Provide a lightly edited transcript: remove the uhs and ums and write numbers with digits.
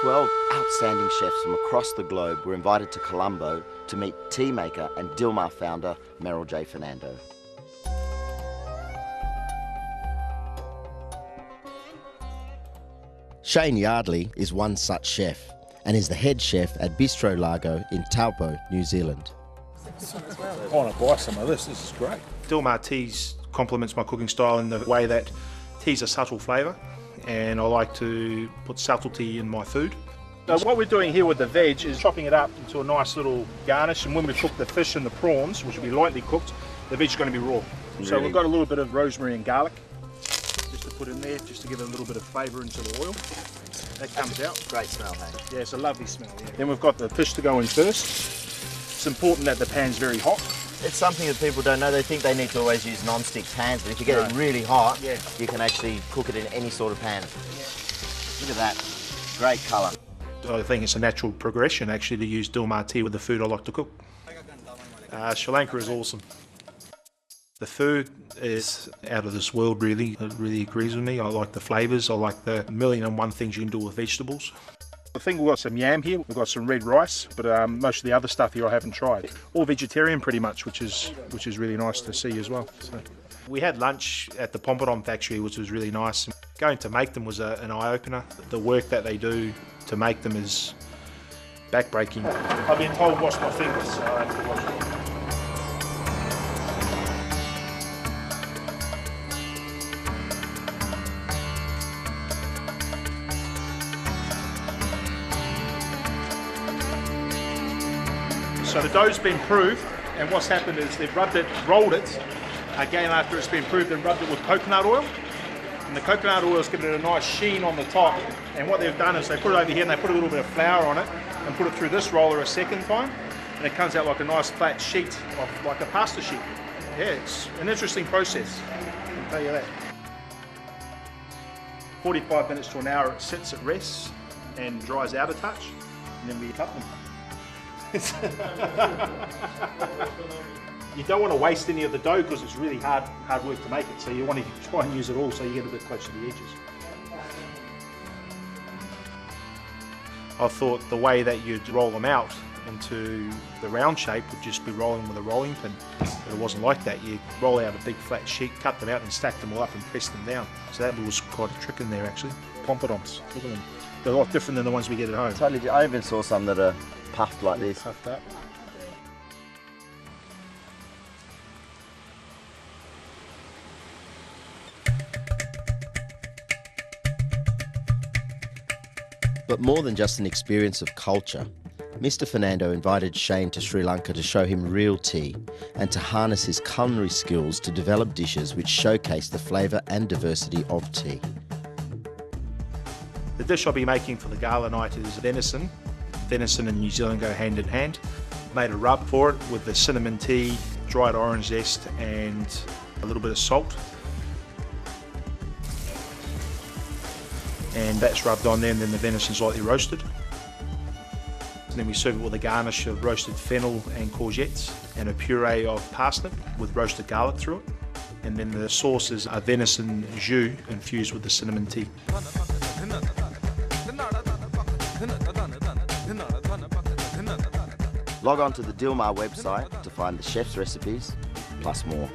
12 outstanding chefs from across the globe were invited to Colombo to meet Teamaker and Dilmah founder Merrill J. Fernando. Shane Yardley is one such chef and is the head chef at Bistro Lago in Taupo, New Zealand. I want to buy some of this. This is great. Dilmah teas complements my cooking style in the way that tea's a subtle flavour, and I like to put subtlety in my food. So what we're doing here with the veg is chopping it up into a nice little garnish, and when we cook the fish and the prawns, which will be lightly cooked, the veg's going to be raw. So we've got a little bit of rosemary and garlic just to put in there, just to give it a little bit of flavour into the oil. That comes out. Great smell, hey? Yeah, it's a lovely smell. Yeah. Then we've got the fish to go in first. It's important that the pan's very hot. It's something that people don't know. They think they need to always use non-stick pans, but if you get it really hot, you can actually cook it in any sort of pan. Look at that. Great colour. I think it's a natural progression actually to use Dilmah tea with the food I like to cook. Sri Lanka is awesome. The food is out of this world really. It really agrees with me. I like the flavours. I like the 1,000,001 things you can do with vegetables. I think we've got some yam here, we've got some red rice, but most of the other stuff here I haven't tried. All vegetarian pretty much, which is really nice to see as well. So, we had lunch at the Pompidom factory, which was really nice. Going to make them was an eye-opener. The work that they do to make them is back-breaking. I've been told wash my fingers, so I have to wash them. So the dough's been proved, and what's happened is they've rubbed it, rolled it, again after it's been proved, and rubbed it with coconut oil. And the coconut oil has given it a nice sheen on the top. And what they've done is they put it over here and they put a little bit of flour on it and put it through this roller a second time. And it comes out like a nice flat sheet, like a pasta sheet. Yeah, it's an interesting process, I can tell you that. 45 minutes to an hour it sits, it rests and dries out a touch, and then we cut them. You don't want to waste any of the dough because it's really hard work to make it, so you want to try and use it all so you get a bit close to the edges. I thought the way that you'd roll them out into the round shape would just be rolling with a rolling pin, but it wasn't like that. You roll out a big flat sheet, cut them out and stack them all up and press them down. So that was quite a trick in there actually. Pompidoms, look at them. They're a lot different than the ones we get at home. Totally, I even saw some that are puffed like this. Puffed up. But more than just an experience of culture, Mr. Fernando invited Shane to Sri Lanka to show him real tea and to harness his culinary skills to develop dishes which showcase the flavour and diversity of tea. The dish I'll be making for the gala night is venison. Venison and New Zealand go hand in hand. Made a rub for it with the cinnamon tea, dried orange zest and a little bit of salt. And that's rubbed on there, and then the venison's lightly roasted. And then we serve it with a garnish of roasted fennel and courgettes and a puree of parsnip with roasted garlic through it. And then the sauce is a venison jus infused with the cinnamon tea. Log on to the Dilmah website to find the chef's recipes, plus more.